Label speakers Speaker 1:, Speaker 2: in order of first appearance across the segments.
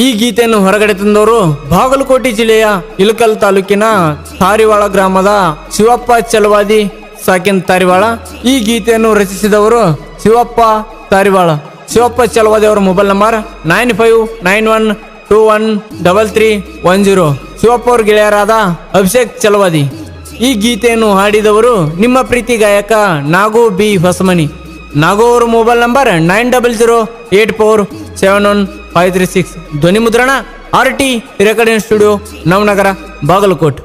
Speaker 1: ಈ ಗೀತೆಯನ್ನು ಹೊರಗಡೆ ತಂದವರು ಬಾಗಲಕೋಟೆ ಜಿಲ್ಲೆಯ ಇಳಕಲ್ ತಾಲೂಕಿನ ತಾರಿವಾಳ ಗ್ರಾಮದ ಶಿವಪ್ಪ ಚಲವಾದಿ ಸಾಕಿನ್ ತಾರಿವಾಳ. ಈ ಗೀತೆಯನ್ನು ರಚಿಸಿದವರು ಶಿವಪ್ಪ ತಾರಿವಾಳ. ಶಿವಪ್ಪ ಚಲವಾದಿ ಅವರ ಮೊಬೈಲ್ ನಂಬರ್ 9591213310. ಶಿವಪ್ಪ ಅವ್ರ ಗೆಳೆಯರಾದ ಅಭಿಷೇಕ್ ಚಲವಾದಿ. ಈ ಗೀತೆಯನ್ನು ಹಾಡಿದವರು ನಿಮ್ಮ ಪ್ರೀತಿ ಗಾಯಕ ನಾಗು ಬಿ ಹೊಸಮನಿ. ನಾಗು ಅವರ ಮೊಬೈಲ್ ನಂಬರ್ 9008471536. ಧ್ವನಿ ಮುದ್ರಣ RT recording studio, Navanagar, Bagalkot.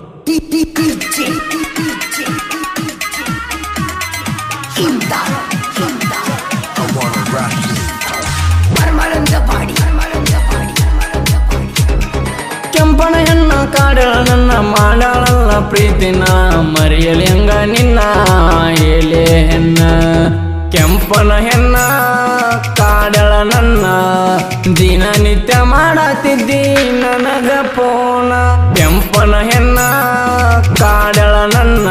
Speaker 1: ಕೆಂಪನ ಹೆಣ್ಣ ಕಾಡಳ ನನ್ನ ಮಾಡಾಳಲ್ಲ ಪ್ರೀತಿನ, ಮರೆಯಲಿ ಹಂಗ ನಿನ್ನ ಎಲೆ ಹೆಣ್ಣ. ಕೆಂಪನ ಹೆಣ್ಣ ಕಾಡಳ ನನ್ನ ದಿನನಿತ್ಯ ಮಾಡತಿದ್ದಿ ನನಗ ಫೋನ. ಕೆಂಪನ ಹೆಣ್ಣ ಕಾಡಳ ನನ್ನ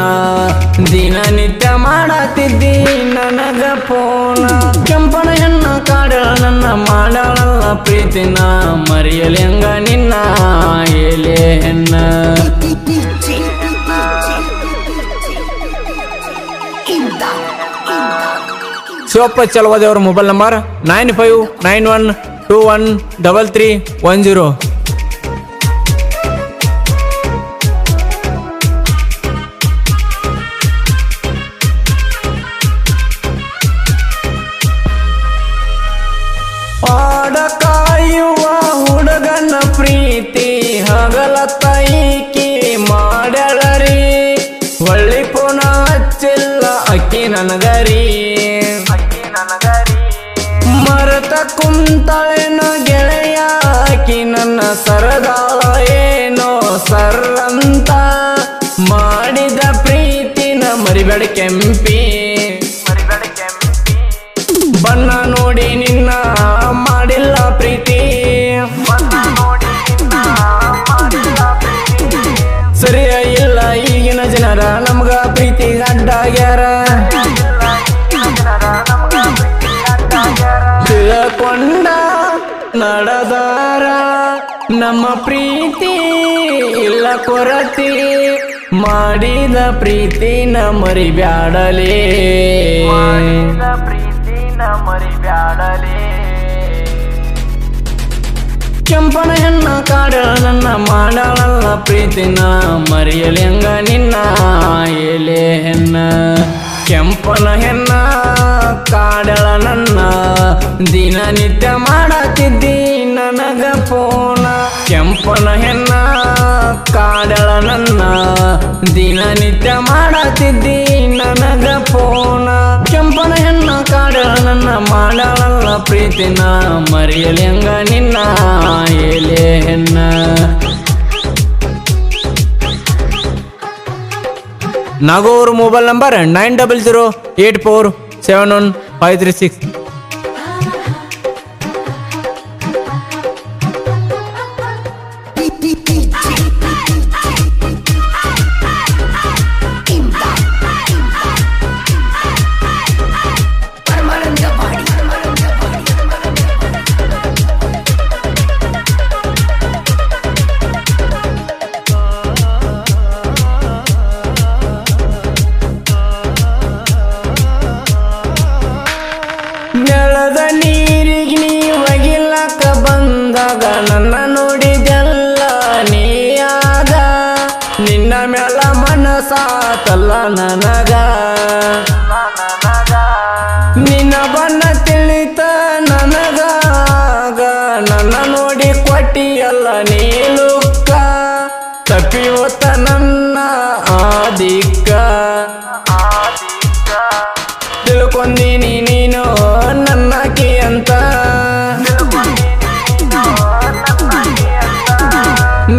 Speaker 1: ದಿನನಿತ್ಯ ಮಾಡತಿದ್ದಿ ನನಗ ಫೋನ. ಕೆಂಪನ ಹೆಣ್ಣ ಕಾಡಳ ನನ್ನ ಮಾಡಾಳಲ್ಲ ಪ್ರೀತಿನ, ಮರೆಯಲಿ ಹಂಗ ನಿನ್ನ ಎಲೆ ಹೆಣ್ಣ. ಶಿವಪ್ಪ ಚಲವಾದಿ ಅವರ ಮೊಬೈಲ್ ನಂಬರ್ 9591213310. ಆಡ ಕಾಯುವ ಹುಡುಗನ ಪ್ರೀತಿ ಹಗಲ ತೈಕಿ ಮಾಡಳರಿ, ಒಳ್ಳಿ ಪುನ ಹಚ್ಚಿಲ್ಲ ಅಕ್ಕಿ ನನಗರಿ. ಮರತ ಕುಂತಳೇನೋ ಗೆಳೆಯ ಆಕಿ ನನ್ನ ಸರದಾಳ ಏನೋ ಸರ್ರಂತ, ಮಾಡಿದ ಪ್ರೀತಿನ ಮರಿಬೇಡ ಕೆಂಪಿ. ಬಣ್ಣ ನೋಡಿ ನಿನ್ನ ಮಾಡಿಲ್ಲ ಪ್ರೀತಿ, ಸರಿಯ ಇಲ್ಲ ಈಗಿನ ಜನರ ನಮ್ಗ ಪ್ರೀತಿ ಅಡ್ಡಾಗ್ಯಾರ. ತಿಳಕೊಂಡ ನಡೆದಾರ ನಮ್ಮ ಪ್ರೀತಿ ಇಲ್ಲ ಕೊರತಿ, ಮಾಡಿದ ಪ್ರೀತಿನ ಮರಿಬ್ಯಾಡಲೇ. ಕೆಂಪನ ಹೆಣ್ಣ ಕಾಡಳ ನನ್ನ ಮಾಡಾಳಲ್ಲ ಪ್ರೀತಿನ, ಮರೆಯಲಿ ಹಂಗ ನಿನ್ನ ಎಲೆ ಹೆಣ್ಣ. ಕೆಂಪನ ಹೆಣ್ಣ ಕಾಡಳ ನನ್ನ ದಿನನಿತ್ಯ ಮಾಡತಿದ್ದಿ ನನಗ ಫೋನ. ಕೆಂಪನ ಹೆಣ್ಣ ಕಾಡಳ ನನ್ನ ದಿನನಿತ್ಯ ಮಾಡತಿದ್ದಿ ನನಗ ಫೋನ. ಕೆಂಪನ ಹೆಣ್ಣ ಕಾಡಳ ನನ್ನ ಮಾಡಾಳಲ್ಲ ಪ್ರೀತಿನ, ಮರೆಯಲಿ ಹಂಗ ನಿನ್ನ ಎಲೆ ಹೆಣ್ಣ. ನಾಗು ಅವ್ರ ಮೊಬೈಲ್ ನಂಬರ್ 9008471536. ನೆಲದ ನೀರಿಗೆ ನೀ ಒಗಿಲಕ್ಕ ಬಂದಾಗ ನನ್ನ ನೋಡಿದೆಲ್ಲ ನೀಯಾಗ, ನಿನ್ನ ಮ್ಯಾಲ ಮನಸಾತಲ್ಲ ನನಗ. ನಿನ್ನ ಬಣ್ಣ ತಿಳಿತ ನನಗಾಗ, ನನ್ನ ನೋಡಿ ಕೊಟ್ಟಿಯಲ್ಲ ನೀಲುಕ್ಕ, ತಪ್ಪಿ ಹೊತ್ತ ನನ್ನ ಆದಿಕ್ಕ. ತಿಳ್ಕೊಂದಿನಿ ನೀನು ನನ್ನಕಿ ಅಂತ,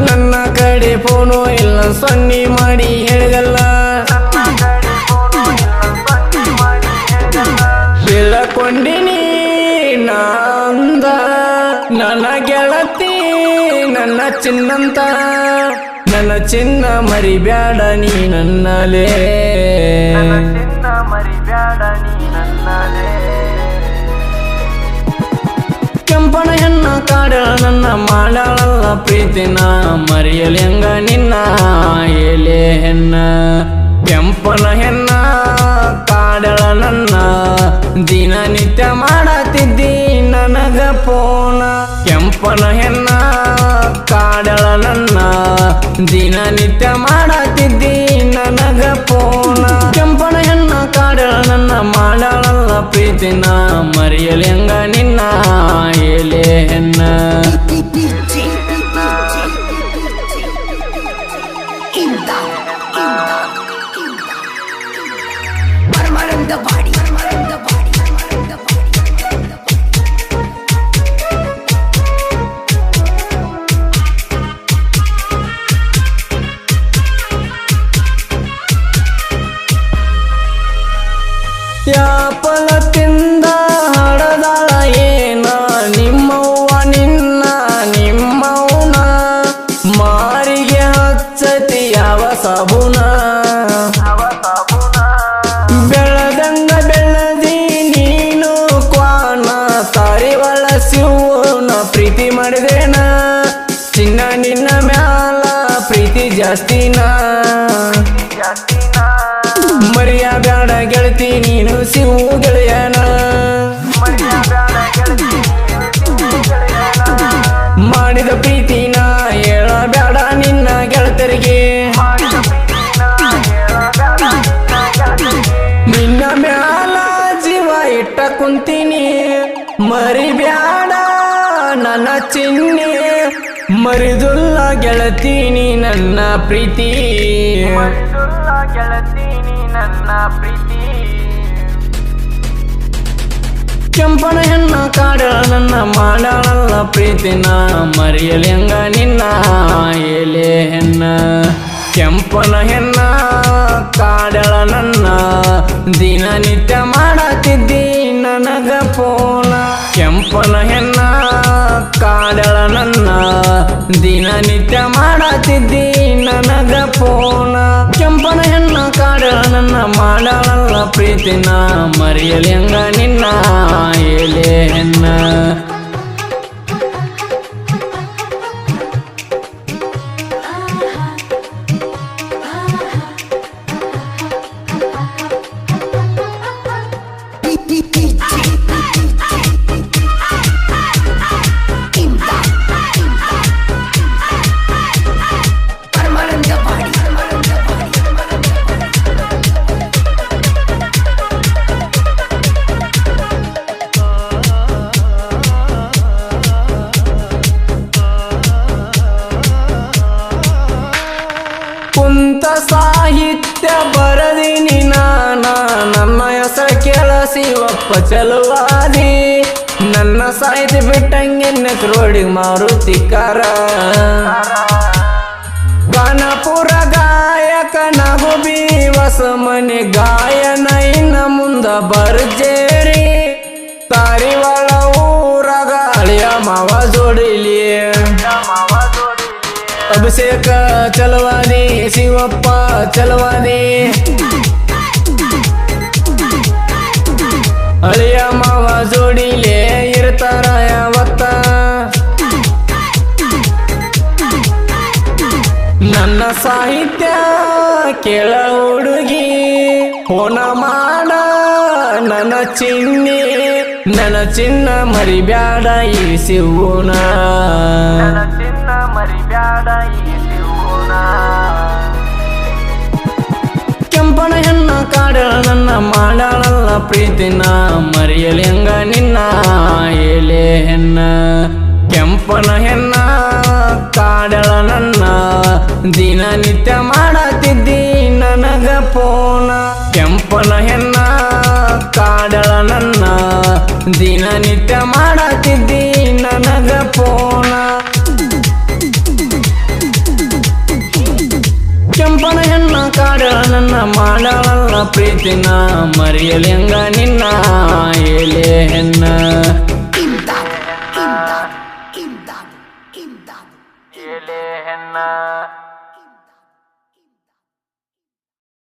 Speaker 1: ನನ್ನ ಕಡೆ ಫೋನು ಇಲ್ಲ ಸೊನ್ನಿ ಮಾಡಿ ಹೇಳಿದಲ್ಲ. ತಿಳ್ಕೊಂಡಿನಿ ನಂದ ನನ್ನ ಗೆಳತಿ ನನ್ನ ಚಿನ್ನಂತ, ನನ್ನ ಚಿನ್ನ ಮರಿಬ್ಯಾಡ ನೀ ನನ್ನಲೇ. ಕೆಂಪನ ಹೆಣ್ಣ ಕಾಡಳ ನನ್ನ ಮಾಡಾಳಲ್ಲ ಪ್ರೀತಿನ ಮರೆಯಲಿ ಹಂಗ ನಿನ್ನ ಎಲೆ ಹೆಣ್ಣ ಕೆಂಪನ ಹೆಣ್ಣ ಕಾಡಳ ನನ್ನ ದಿನನಿತ್ಯ ಮಾಡತಿದ್ದಿ ನನಗ ಪೋನ ಕೆಂಪನ ಹೆಣ್ಣ ಕಾಡಳ ನನ್ನ ದಿನನಿತ್ಯ ಮಾಡತಿದ್ದಿ ನನಗ ಪೋನ ಕೆಂಪನ ಹೆಣ್ಣ ಕಾಡಳ ನನ್ನ ಮಾಡಾಳಲ್ಲ ಪ್ರೀತಿನ ಮರೆಯಲಿ ಹಂಗ ನಿನ್ನ ಎಲೆ ಹೆಣ್ಣ ಯಾಪಲ ತಿಂದ ಹಡದಾಳ ಏನ ನಿಮ್ಮವ್ವ ನಿನ್ನ ನಿಮ್ಮವ್ನ ಮಾರಿಗೆ ಹಚ್ಚತಿ ಯಾವ ಸಾಬುನ ಬೆಳದಂಗ ಬೆಳದಿ ನೀನು ಕ್ವಾನ ತಾರಿವಳ ಶಿವನ ಪ್ರೀತಿ ಮಾಡಿದೇನ ಚಿನ್ನ ನಿನ್ನ ಮ್ಯಾಲ ಪ್ರೀತಿ ಜಾಸ್ತಿನ ಮರಿಯ ಬ್ಯಾಡ ಗೆಳತಿ ನೀನು ಶಿವು ಗೆಳೆಯನ ಮಾಡಿದ ಪ್ರೀತಿನ ಹೇಳ ಬ್ಯಾಡ ನಿನ್ನ ಗೆಳತರಿಗೆ ನಿನ್ನ ಮ್ಯಾಲ ಜೀವ ಇಟ್ಟ ಕುಂತೀನಿ ಮರಿ ಬ್ಯಾಡ ನನ್ನ ಚಿನ್ನಿ ಮರಿದುಲ್ಲ ಗೆಳತೀನಿ ನನ್ನ ಪ್ರೀತಿ ನನ್ನ ಪ್ರೀತಿ ಕೆಂಪನ ಹೆಣ್ಣ ಕಾಡಳ ನನ್ನ ಮಾಡಾಳಲ್ಲ ಪ್ರೀತಿನ ಮರೆಯಲಿ ಹಂಗ ನಿನ್ನ ಎಲೆ ಹೆಣ್ಣ ಕೆಂಪನ ಹೆಣ್ಣ ಕಾಡಳ ನನ್ನ ದಿನನಿತ್ಯ ಮಾಡತಿದ್ದಿ ನನಗ ಪೋನ ಕೆಂಪನ ಹೆಣ್ಣ ಕಾಡಳ ನನ್ನ ದಿನನಿತ್ಯ ಮಾಡತಿದ್ದಿ ನನಗ ಪೋನ ಕೆಂಪನ ಹೆಣ್ಣ ಕಾಡಳ ನನ್ನ ಮಾಡಾಳಲ್ಲ ಪ್ರೀತಿನ ಮರೆಯಲಿ ಹಂಗ ನಿನ್ನ ಎಲೆ ಹೆಣ್ಣ ಕುಂತ ಸಾಹಿತ್ಯ ಬರದಿನಿ ನಾನ ನನ್ನ ಹೆಸರು ಕೇಳ ಶಿವಪ್ಪ ಚಲುವಾದಿ ನನ್ನ ಸಾಹಿತ್ಯ ಬಿಟ್ಟಂಗೆನ್ನ ರೋಡಿಗೆ ಮಾರುತಿಕಾರ ಗಾನಪುರ ಗಾಯಕ ನಗು ಬೀವಸ ಮನೆ ಗಾಯನ ಇನ್ನ ಮುಂದ ಬರ್ಜೇರಿ ತಾರಿವಾಳ ಊರಾಗ ಅಳಿಯ ಮಾವ ಜೋಡಿಲಿ ಅಭಿಷೇಕ ಚಲವಾದಿ ಶಿವಪ್ಪ ಚಲವಾದಿ ಅಳಿಯ ಮಾವ ಜೋಡಿಲೇ ಇರ್ತಾರ ಯಾವತ್ತ ನನ್ನ ಸಾಹಿತ್ಯ ಕೇಳ ಹುಡುಗಿ ಫೋನ ಮಾಡ ನನ್ನ ಚಿನ್ನಿ ನನ್ನ ಚಿನ್ನ ಮರಿಬ್ಯಾಡ ಈ ಶಿವನ ಮರಿಬ್ಯಾಡ ಈ ಶಿವನ ಕೆಂಪನ ಹೆಣ್ಣ ಕಾಡಳ ನನ್ನ ಮಾಡಾಳಲ್ಲ ಪ್ರೀತಿನ ಮರೆಯಲಿ ಹಂಗ ನಿನ್ನ ಎಲೆ ಹೆಣ್ಣ ಕೆಂಪನ ಹೆಣ್ಣ ಕಾಡಳ ನನ್ನ ದಿನನಿತ್ಯ ಮಾಡತಿದ್ದಿ ನನಗ ಪೋನ ಕೆಂಪನ ಹೆಣ್ಣ ಕಾಡಳ ನನ್ನ ದಿನನಿತ್ಯ ಮಾಡತಿದ್ದಿ ನನಗ ಪೋನ ಕೆಂಪನ ಹೆಣ್ಣ ಕಾಡಳ ನನ್ನ ಮಾಡಾಳಲ್ಲ ಪ್ರೀತಿನ ಮರೆಯಲಿ ಹಂಗ ನಿನ್ನ ಎಲೆ ಹೆಣ್ಣ ಎಲೆ ಹೆಣ್ಣ